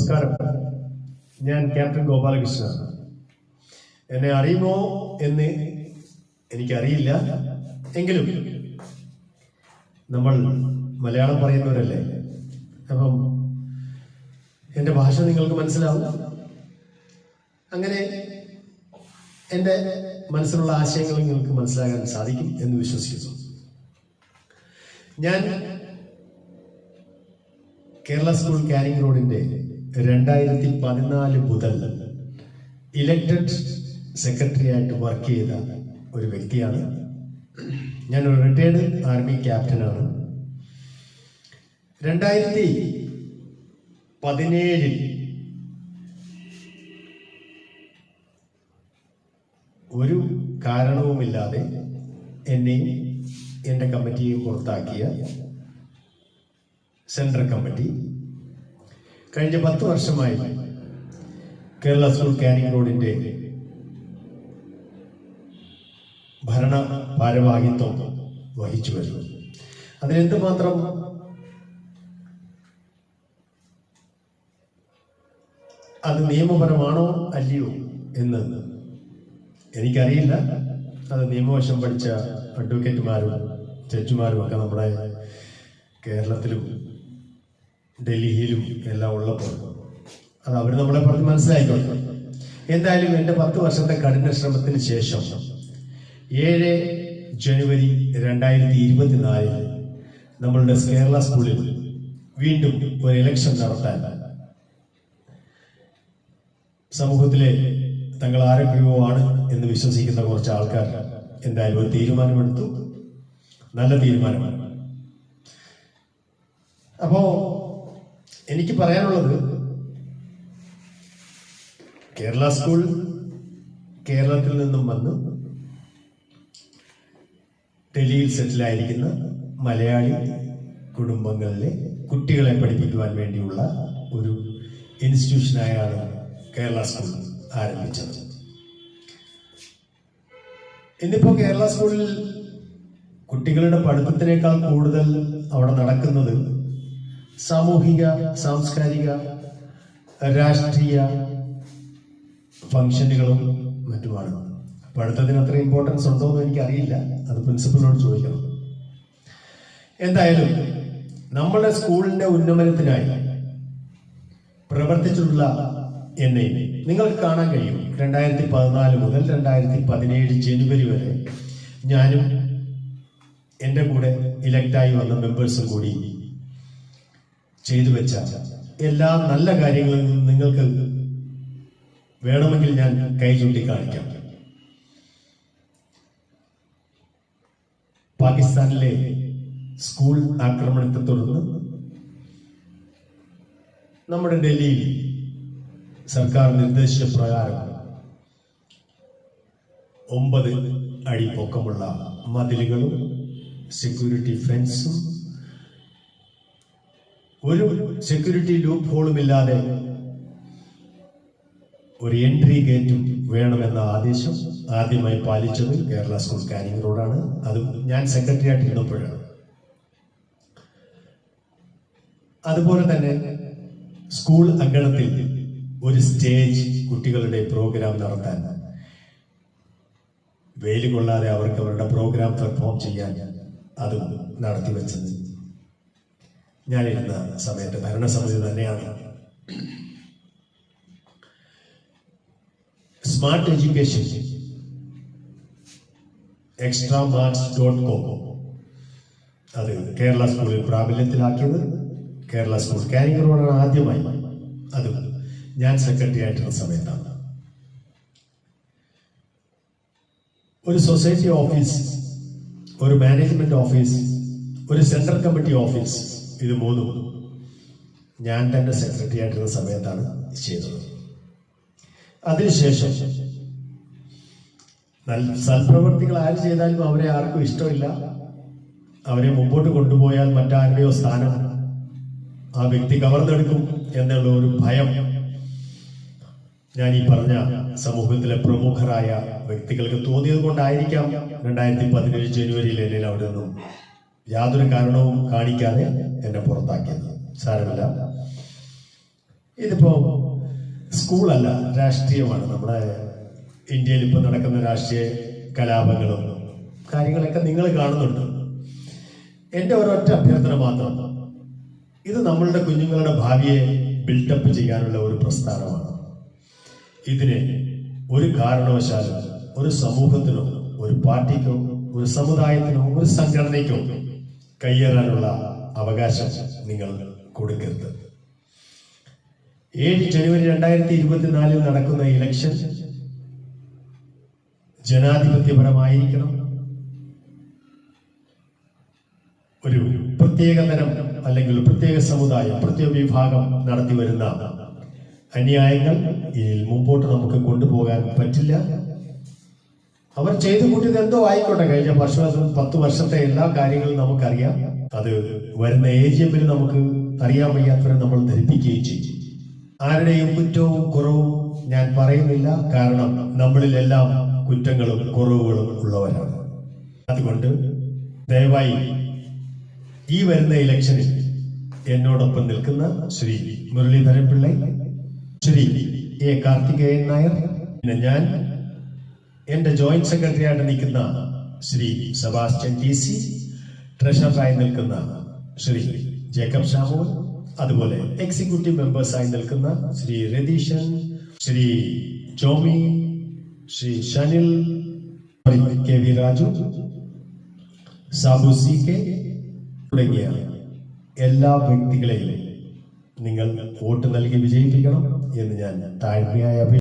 നമസ്കാരം. ഞാൻ ക്യാപ്റ്റൻ ഗോപാലകൃഷ്ണൻ. എന്നെ അറിയുമോ എന്ന് എനിക്കറിയില്ല. എങ്കിലും നമ്മൾ മലയാളം പറയുന്നവരല്ലേ, അപ്പം എൻ്റെ ഭാഷ നിങ്ങൾക്ക് മനസ്സിലാവും. അങ്ങനെ എൻ്റെ മനസ്സിലുള്ള ആശയങ്ങൾ നിങ്ങൾക്ക് മനസ്സിലാകാൻ സാധിക്കും എന്ന് വിശ്വസിക്കുന്നു. ഞാൻ കേരള സ്കൂൾ കാനിങ് റോഡിന്റെ 2014 മുതൽ ഇലക്ടഡ് സെക്രട്ടറി ആയിട്ട് വർക്ക് ചെയ്ത ഒരു വ്യക്തിയാണ്. ഞാനൊരു റിട്ടയർഡ് ആർമി ക്യാപ്റ്റനാണ്. 2017 ഒരു കാരണവുമില്ലാതെ എന്നെയും എൻ്റെ കമ്മിറ്റിയെയും പുറത്താക്കിയ സെൻട്രൽ കമ്മിറ്റി കഴിഞ്ഞ 10 വർഷമായി കേരള സ്കൂൾ കാനിങ് റോഡിന്റെ ഭരണ ഭാരവാഹിത്വം വഹിച്ചു വരുന്നു. അതിനെന്തുമാത്രം അത് നിയമപരമാണോ അല്ലയോ എന്ന് എനിക്കറിയില്ല. അത് നിയമവശം പഠിച്ച അഡ്വക്കേറ്റുമാരും ജഡ്ജിമാരും ഒക്കെ നമ്മുടെ കേരളത്തിലും ഡൽഹിയിലും എല്ലാം ഉള്ളപ്പോൾ അത് അവർ നമ്മളെ പറഞ്ഞ് മനസ്സിലായിക്കോട്ടെ. എന്തായാലും എൻ്റെ 10 വർഷത്തെ കഠിന ശ്രമത്തിന് ശേഷം 7 ജനുവരി 2024 നമ്മളുടെ കേരള സ്കൂളിൽ വീണ്ടും ഒരു ഇലക്ഷൻ നടത്താൻ സമൂഹത്തിലെ തങ്ങൾ ആരൊക്കെയോ ആണ് എന്ന് വിശ്വസിക്കുന്ന കുറച്ച് ആൾക്കാർ എന്തായാലും ഒരു തീരുമാനമെടുത്തു. നല്ല തീരുമാനമാണ്. അപ്പോ എനിക്ക് പറയാനുള്ളത്, കേരള സ്കൂൾ കേരളത്തിൽ നിന്നും വന്ന് ഡൽഹിയിൽ സെറ്റിലായിരിക്കുന്ന മലയാളി കുടുംബങ്ങളിലെ കുട്ടികളെ പഠിപ്പിക്കുവാൻ വേണ്ടിയുള്ള ഒരു ഇൻസ്റ്റിറ്റ്യൂഷനായാണ് കേരള സ്കൂൾ ആരംഭിച്ചത്. ഇന്നിപ്പോ കേരള സ്കൂളിൽ കുട്ടികളുടെ പഠിത്തത്തിനേക്കാൾ കൂടുതൽ അവിടെ നടക്കുന്നത് സാമൂഹിക, സാംസ്കാരിക, രാഷ്ട്രീയ ഫംഗ്ഷനുകളും മറ്റുമാണ്. പഠിത്തത്തിന് അത്ര ഇമ്പോർട്ടൻസ് ഉണ്ടോ എന്ന് എനിക്കറിയില്ല. അത് പ്രിൻസിപ്പലിനോട് ചോദിക്കണം. എന്തായാലും നമ്മുടെ സ്കൂളിന്റെ ഉന്നമനത്തിനായി പ്രവർത്തിച്ചിട്ടുള്ള എന്നെ നിങ്ങൾക്ക് കാണാൻ കഴിയും. 2014 മുതൽ 2017 ജനുവരി വരെ ഞാനും എൻ്റെ കൂടെ ഇലക്റ്റായി വന്ന മെമ്പേഴ്സും കൂടി ചെയ്തു വെച്ച എല്ലാ നല്ല കാര്യങ്ങളിൽ നിന്നും നിങ്ങൾക്ക് വേണമെങ്കിൽ ഞാൻ കൈ ചൂണ്ടിക്കാണിക്കാം. പാകിസ്ഥാനിലെ സ്കൂൾ ആക്രമണത്തെ തുടർന്ന് നമ്മുടെ ഡൽഹിയിൽ സർക്കാർ നിർദ്ദേശിച്ച പ്രകാരം 9 അടി പൊക്കമുള്ള മതിലുകളും സെക്യൂരിറ്റി ഫെൻസും ഒരു സെക്യൂരിറ്റി ലൂപ്പ് ഹോളും ഇല്ലാതെ ഒരു എൻട്രി ഗേറ്റും വേണമെന്ന ആദേശം ആദ്യമായി പാലിച്ചത് കേരള സ്കൂൾ കാനിങ് റോഡാണ്. അതും ഞാൻ സെക്രട്ടറി ആയിട്ട് ഇരുന്നപ്പോഴാണ്. അതുപോലെ തന്നെ സ്കൂൾ അങ്കണത്തിൽ ഒരു സ്റ്റേജ് കുട്ടികളുടെ പ്രോഗ്രാം നടത്താൻ, വെയിൽ കൊള്ളാതെ അവർക്ക് അവരുടെ പ്രോഗ്രാം പെർഫോം ചെയ്യാൻ അതും നടത്തിവെച്ചത് ഞാനിരുന്ന സമയത്ത് ഭരണസമിതി തന്നെയാണ്. സ്മാർട്ട് എഡ്യൂക്കേഷൻ extramarks.com അത് കേരള സ്കൂളിൽ പ്രാബല്യത്തിലാക്കിയത് കേരള സ്കൂൾ കാനിങ് റോഡാണ് ആദ്യമായി. അതും ഞാൻ സെക്രട്ടറി ആയിട്ടുള്ള സമയത്താണ്. ഒരു സൊസൈറ്റി ഓഫീസ്, ഒരു മാനേജ്മെന്റ് ഓഫീസ്, ഒരു സെൻട്രൽ കമ്മിറ്റി ഓഫീസ്, ഇത് 3 ഞാൻ തന്നെ സെക്രട്ടറി ആയിട്ടുള്ള സമയത്താണ് ചെയ്തത്. അതിനുശേഷം സൽപ്രവർത്തികൾ ആര് ചെയ്താലും അവരെ ആർക്കും ഇഷ്ടമില്ല. അവരെ മുമ്പോട്ട് കൊണ്ടുപോയാൽ മറ്റാരുടെയോ സ്ഥാനം ആ വ്യക്തി കവർന്നെടുക്കും എന്നുള്ള ഒരു ഭയം ഞാൻ ഈ പറഞ്ഞ സമൂഹത്തിലെ പ്രമുഖരായ വ്യക്തികൾക്ക് തോന്നിയത് കൊണ്ടായിരിക്കാം 2017 ജനുവരിയിൽ എന്നെ അവിടെ നിന്നും യാതൊരു കാരണവും കാണിക്കാതെ എന്നെ പുറത്താക്കിയത്. സാരമില്ല. ഇതിപ്പോ സ്കൂളല്ല, രാഷ്ട്രീയമാണ്. നമ്മുടെ ഇന്ത്യയിൽ ഇപ്പൊ നടക്കുന്ന രാഷ്ട്രീയ കലാപങ്ങളും കാര്യങ്ങളൊക്കെ നിങ്ങൾ കാണുന്നുണ്ട്. എന്റെ ഒരൊറ്റ അഭ്യർത്ഥന മാത്രം, ഇത് നമ്മളുടെ കുഞ്ഞുങ്ങളുടെ ഭാവിയെ ബിൽഡപ്പ് ചെയ്യാനുള്ള ഒരു പ്രസ്ഥാനമാണ്. ഇതിനെ ഒരു കാരണവശാലും ഒരു സമൂഹത്തിനോ ഒരു പാർട്ടിക്കോ ഒരു സമുദായത്തിനോ ഒരു സംഘടനയ്ക്കോ കയ്യേറാനുള്ള അവകാശം നിങ്ങൾ കൊടുക്കരുത്. 7 ജനുവരി 2024 നടക്കുന്ന ഇലക്ഷൻ ജനാധിപത്യപരമായിരിക്കണം. ഒരു പ്രത്യേക തരം അല്ലെങ്കിൽ പ്രത്യേക സമുദായം, പ്രത്യേക വിഭാഗം നടത്തി വരുന്ന അന്യായങ്ങൾ ഇതിൽ മുമ്പോട്ട് നമുക്ക് കൊണ്ടുപോകാൻ പറ്റില്ല. അവർ ചെയ്തു കൂട്ടിയത് എന്തോ ആയിക്കോട്ടെ, കഴിഞ്ഞ 10 വർഷത്തെ എല്ലാ കാര്യങ്ങളും നമുക്കറിയാം. അത് വരുന്ന AGM-ൽ നമുക്ക് അറിയാൻ വയ്യാത്തവരെ നമ്മൾ ധരിപ്പിക്കുകയും ചെയ്യും. ആരുടെയും കുറ്റവും കുറവും ഞാൻ പറയുന്നില്ല, കാരണം നമ്മളിലെല്ലാം കുറ്റങ്ങളും കുറവുകളും ഉള്ളവരാണ്. അതുകൊണ്ട് ദയവായി ഈ വരുന്ന ഇലക്ഷനിൽ എന്നോടൊപ്പം നിൽക്കുന്ന ശ്രീ മുരളീധരൻ പിള്ളൈ, ശ്രീ A. കാർത്തികേയൻ നായർ, പിന്നെ ഞാൻ, എന്റെ ജോയിന്റ് സെക്രട്ടറി ആയിട്ട് നിൽക്കുന്ന ശ്രീ സെബാസ്റ്റ്യൻ TC, ട്രഷററായി നിൽക്കുന്ന ശ്രീ ജേക്കബ് ഷാമു, അതുപോലെ എക്സിക്യൂട്ടീവ് മെമ്പേഴ്സായി നിൽക്കുന്ന ശ്രീ രതീശൻ, ശ്രീ ജോമി, ശ്രീ ഷനിൽ, KV രാജു, സാബു CK തുടങ്ങിയ എല്ലാ വ്യക്തികളെയും നിങ്ങൾ വോട്ട് നൽകി വിജയിപ്പിക്കണം എന്ന് ഞാൻ താഴ്മയായി